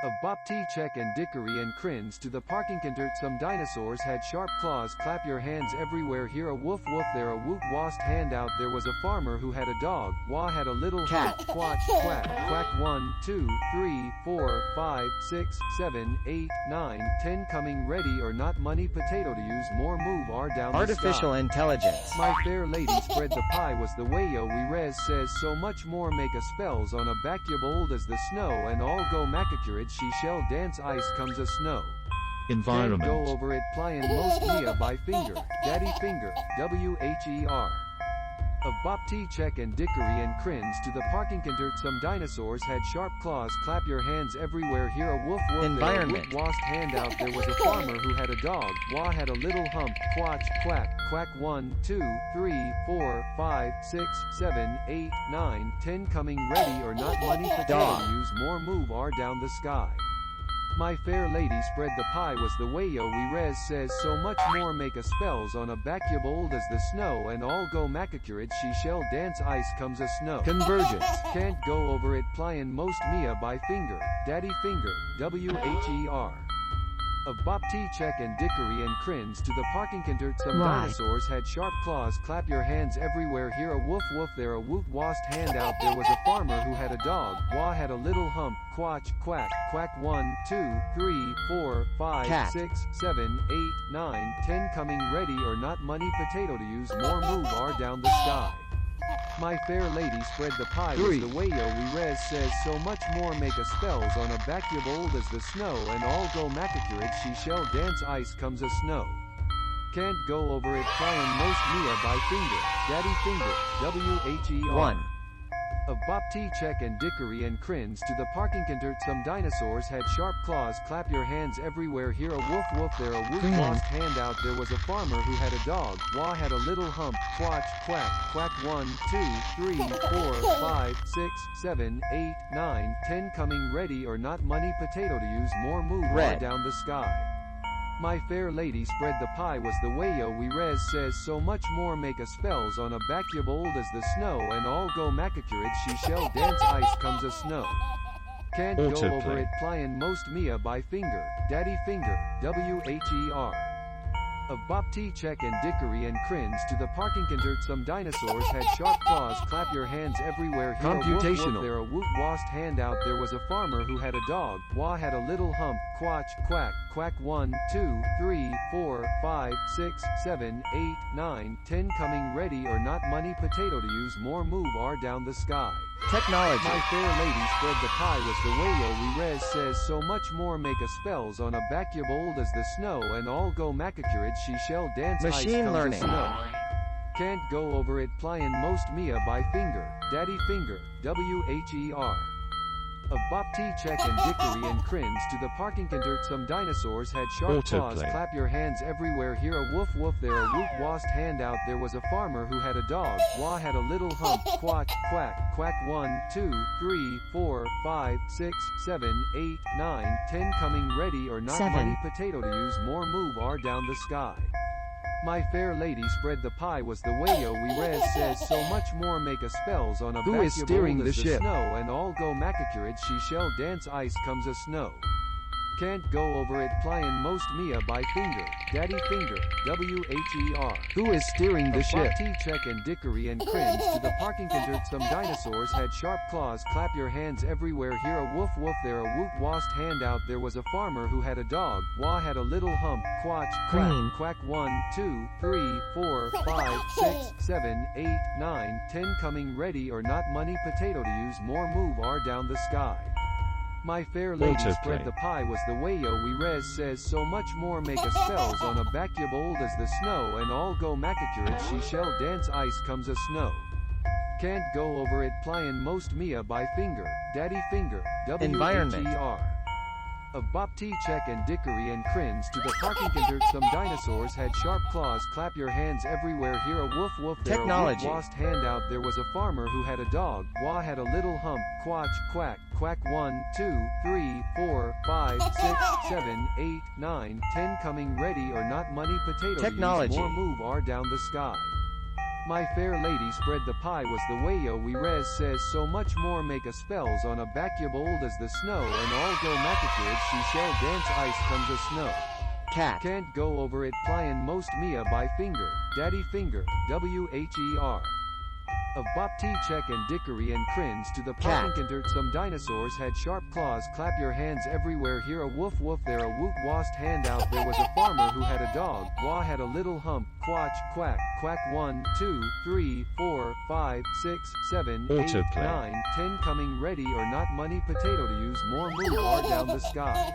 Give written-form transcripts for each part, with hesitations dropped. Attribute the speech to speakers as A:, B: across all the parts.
A: Of Bopti, and Dickory and Crins to the parking contert, some dinosaurs had sharp claws. Clap your hands everywhere. Here a woof woof, there a woot wast. Hand out, there was a farmer who had a dog. Wah had a little
B: cat.
A: Quack, quack, quack. 1, 2, 3, 4, 5, 6, 7, 8, 9, 10. Coming ready or not? Money potato to use more. Move R down the
B: Artificial
A: sky.
B: intelligence.
A: My fair lady spread the pie was the way yo we res says so much more. Make a spells on a back yo bold as the snow and all go macacurage. She shall dance ice comes a snow.
C: Environment.
A: Can't go over it plying most Mia by finger. Daddy finger. WHER. Of Bopti, and Dickory and Crins to the parking contert, some dinosaurs had sharp claws. Clap your hands everywhere. Here a woof woof,
B: Environment.
A: there a whoop, wast. Hand out, there was a farmer who had a dog. Wah had a little hump. Quatch, quack, quack. 1, 2, 3, 4, 5, 6, 7, 8, 9, 10. Coming ready or not? Money potato
B: Dog.
A: use more. Move R down the sky. My fair lady spread the pie was the way yo we res says so much more. Make a spells on a back yo bold as the snow and all go macacurage. She shall dance ice comes a snow.
B: Convergence.
A: Can't go over it plying most Mia by finger. Daddy finger. WHER. Of Bopti, and Dickory and Crins to the parking contert, some
B: Right.
A: dinosaurs had sharp claws. Clap your hands everywhere. Here a woof woof, there a woot wast. Hand out, there was a farmer who had a dog. Wah had a little hump. Quatch, quack, quack. 1, 2, 3, 4, 5,
B: Cat.
A: 6, 7, 8, 9, 10. Coming ready or not? Money potato to use more. Move R down the sky. My fair lady spread the pie was
B: 3.
A: the way yo we res says so much more. Make a spells on a back yo bold as the snow and all go macacurage. She shall dance ice comes a snow. Can't go over it plying most Mia by finger. Daddy finger. WHER.
B: 1.
A: Of Bopti, and Dickory and Crins to the parking contert, some dinosaurs had sharp claws. Clap your hands everywhere. Here a woof woof, there a woot wast. Hand out, there was a farmer who had a dog. Wah had a little hump. Quatch, quack, quack. 1, 2, 3, 4, 5, 6, 7, 8, 9, 10. Coming ready or not? Money potato to use more. Move R
B: Red.
A: down the sky. My fair lady spread the pie was the way yo we res says so much more. Make a spells on a back yo bold as the snow and all go macacurage. She shall dance ice comes a snow. Can't go
C: Autoplay.
A: over it plying most Mia by finger. Daddy finger. WHER. Of Bopti, and Dickory and Crins to the parking contert, some dinosaurs had sharp claws. Clap your hands everywhere. Here a woof woof,
B: Computational.
A: there a woot wast. Hand out, there was a farmer who had a dog. Wah had a little hump. Quatch, quack, quack. 1, 2, 3, 4, 5, 6, 7, 8, 9, 10. Coming ready or not? Money potato to use more. Move R down the sky.
B: Technology.
A: My fair lady spread the pie was the way yo we res says so much more. Make a spells on a back yo bold as the snow and all go macacurage. She shall dance ice
B: Machine
A: comes a
B: learning.
A: snow. Can't go over it plying most Mia by finger. Daddy finger. WHER. Of Bopti, and Dickory and Crins to the parking contert, some dinosaurs had sharp claws.
C: Autoplay.
A: Clap your hands everywhere. Here a woof woof, there a woot wast. Hand out, there was a farmer who had a dog. Wah had a little hump. Quack, quack, quack. 1, 2, 3, 4, 5, 6, 7, 8, 9, 10. Coming ready or not?
B: 7.
A: Money potato to use more. Move R down the sky. My fair lady spread the pie was the way yo we res says so much more. Make a spells on a
B: Who
A: back
B: is
A: yo
B: steering
A: bold as
B: the ship?
A: snow and all go macacurage. She shall dance ice comes a snow. Can't go over it plying most Mia by finger. Daddy finger. WHER.
B: Who is steering the
A: Of
B: ship?
A: Bopti, and Dickory and Crins to the parking contert, some dinosaurs had sharp claws. Clap your hands everywhere. Here a woof woof, there a woot wast. Hand out, there was a farmer who had a dog. Wah had a little hump. Quatch, quack,
B: Green.
A: quack. 1, 2, 3, 4, 5, 6, 7, 8, 9, 10. Coming ready or not? Money potato to use more. Move R down the sky. My fair lady
C: Autoplay.
A: spread the pie was the way yo we res says so much more. Make a spells on a back yo bold as the snow and all go macacurage. She shall dance ice comes a snow. Can't go over it plying most Mia by finger. Daddy finger.
B: Environment.
A: WHER. Of Bopti, and Dickory and Crins to the parking contert, some dinosaurs had sharp claws. Clap your hands everywhere. Here a woof woof, there
B: Technology.
A: a woot wast. Hand out, there was a farmer who had a dog. Wah had a little hump. Quatch, quack, quack. 1, 2, 3, 4, 5, 6, 7, 8, 9, 10. Coming ready or not? Money potato to use
B: Technology.
A: more. Move R down the sky. My fair lady spread the pie was the way yo we res says so much more make a spells on a back bold as the snow and all go macacrid she shall dance ice comes a snow.
B: Cat.
A: Can't go over it plyin' most Mia by finger, daddy finger, WHER. Of Bopti Check and Dickory and Crins to the Parkinkintert some dinosaurs had sharp claws clap your hands everywhere here a woof woof there a woot wast hand out there was a farmer who had a dog, wah had a little hump, quatch, quack, quack 1, 2, 3, 4, 5, 6, 7, 8,
C: Autoplay.
A: 9, 10 coming ready or not money potato to use more move are down the sky.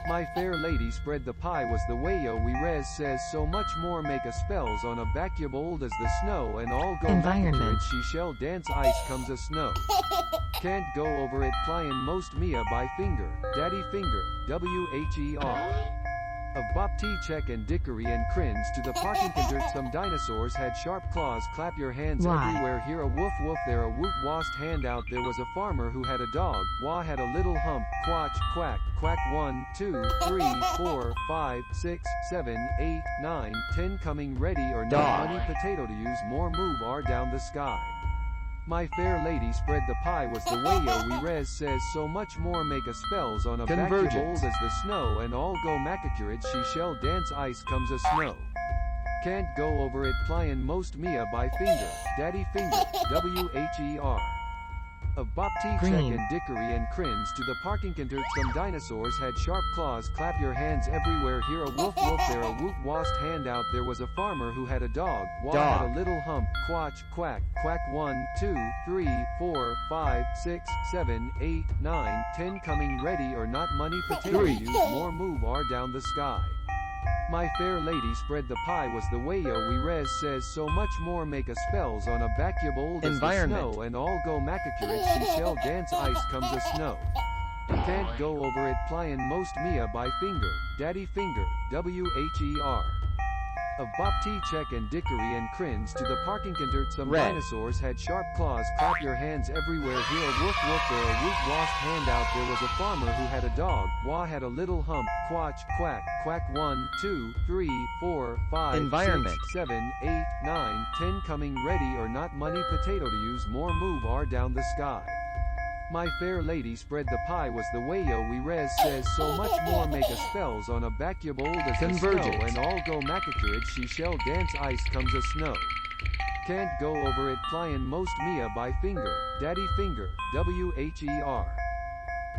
A: My fair lady spread the pie was the way yo we res says so much more make a spells on a back bold as the snow and all go
D: Environment.
A: she shall dance ice comes a snow. Can't go over it plyin' most Mia by finger, daddy finger, WHER. Of Bopti Check and Dickory and Crins to the Parkinkintert some dinosaurs had sharp claws clap your hands
D: Why?
A: everywhere here a woof woof there a woot wast hand out there was a farmer who had a dog, wah had a little hump, quatch, quack, quack 1, 2, 3, 4, 5, 6, 7, 8, 9, 10 coming ready or not
B: Dog.
A: money potato to use more move are down the sky. My fair lady spread the pie was the way yo we res says so much more make a spells on a back
B: Convergence.
A: bold as the snow and all go macacurid she shall dance ice comes a snow. Can't go over it plyin' most Mia by finger, daddy finger, WHER. Of Bopti Check
D: Green.
A: and Dickory and Crins to the Parkinkintert some dinosaurs had sharp claws clap your hands everywhere here a woof woof there a woot wast hand out there was a farmer who had a dog, wah had
B: Dog.
A: a little hump, quatch, quack, quack 1, 2, 3, 4, 5, 6, 7, 8, 9, 10 coming ready or not money potato
B: Three.
A: use more move are down the sky. My fair lady spread the pie was the way yo we res says so much more make a spells on a back bold as the
B: Environment.
A: snow and all go macacurid she shall dance ice comes a snow. Can't go over it plyin' most Mia by finger, daddy finger, WHER. Of Bopti Check and Dickory and Crins to the Parkinkintert some
B: Red.
A: dinosaurs had sharp claws clap your hands everywhere here a woof woof there a woot wast hand out there was a farmer who had a dog, wah had a little hump, quatch, quack, quack 1, 2, 3, 4, 5,
B: Environment.
A: 6, 7, 8, 9, 10 coming ready or not money potato to use more move are down the sky. My fair lady spread the pie was the way yo we res says so much more make a spells on a back bold as the snow
B: Convergence.
A: and all go macacurid she shall dance ice comes a snow. Can't go over it plyin' most Mia by finger, daddy finger, WHER.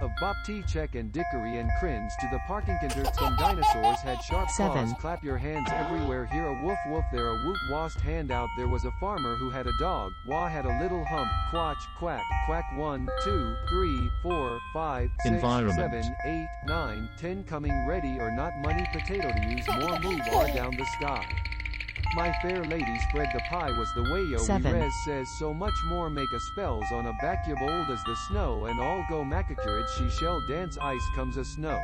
A: Of Bopti Check and Dickory and Crins to the Parkinkintert some dinosaurs had sharp claws
D: 7.
A: clap your hands everywhere here a woof woof there a woot wast hand out there was a farmer who had a dog, wah had a little hump, quatch, quack, quack 1, 2, 3, 4, 5, 6,
C: Environment.
A: 7, 8, 9, 10 coming ready or not money potato to use more move are down the sky. My fair lady spread the pie was the way yo we
D: 7.
A: res says so much more make a spells on a back bold as the snow and all go macacurid she shall dance ice comes a snow.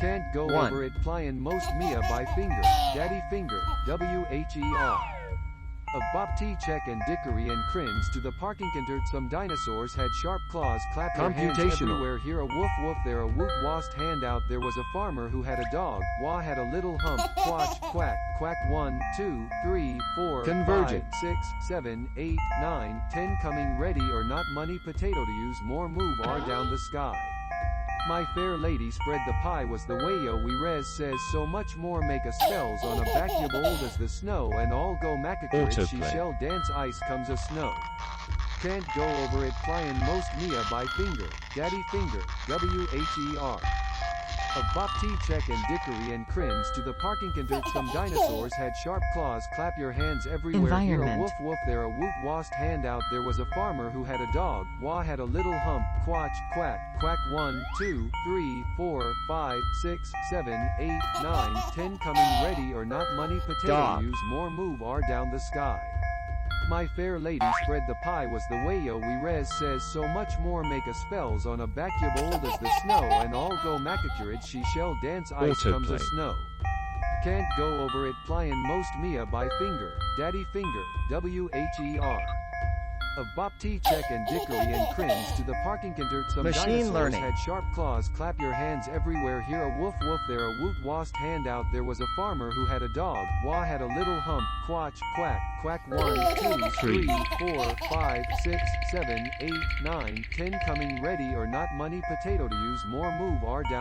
A: Can't go
B: 1.
A: over it plyin' most Mia by finger, daddy finger, WHER. Of Bopti Check and Dickory and Crins to the Parkinkintert some dinosaurs had sharp claws clap your hands
B: Computational.
A: everywhere here a woof woof there a woot wast hand out there was a farmer who had a dog, wah had a little hump, quatch, quack, quack 1, 2, 3, 4, 5,
B: Convergence.
A: 6, 7, 8, 9, 10 coming ready or not money potato to use more move are down the sky. My fair lady spread the pie was the way yo we res says so much more make a spells on a back bold as the snow and all go macacurid she
C: Autoplay.
A: shall dance ice comes a snow. Can't go over it plyin' most Mia by finger, daddy finger, WHER. Of Bopti Check and Dickory and Crins to the Parkinkintert some dinosaurs had sharp claws clap your hands everywhere here a
D: Environment.
A: woof woof there a woot wast hand out there was a farmer who had a dog, wah had a little hump, quatch, quack, quack 1, 2, 3, 4, 5, 6, 7, 8, 9, 10 coming ready or not money potato
B: Dog.
A: use more move are down the sky. My fair lady spread the pie was the way yo we res says so much more make a spells on a back bold as the snow and all go macacurid she shall dance ice comes a
C: Autoplay.
A: snow. Can't go over it plyin' most Mia by finger, daddy finger, WHER. Of Bopti check and dickery and cringe to the parking contert some
B: Machine
A: dinosaurs
B: learning.
A: had sharp claws clap your hands everywhere here a woof woof there a woot wast hand out there was a farmer who had a dog wah had a little hump quatch quack quack 1 2 3 4 5 6 7 8 9 10 coming ready or not money potato to use more move R down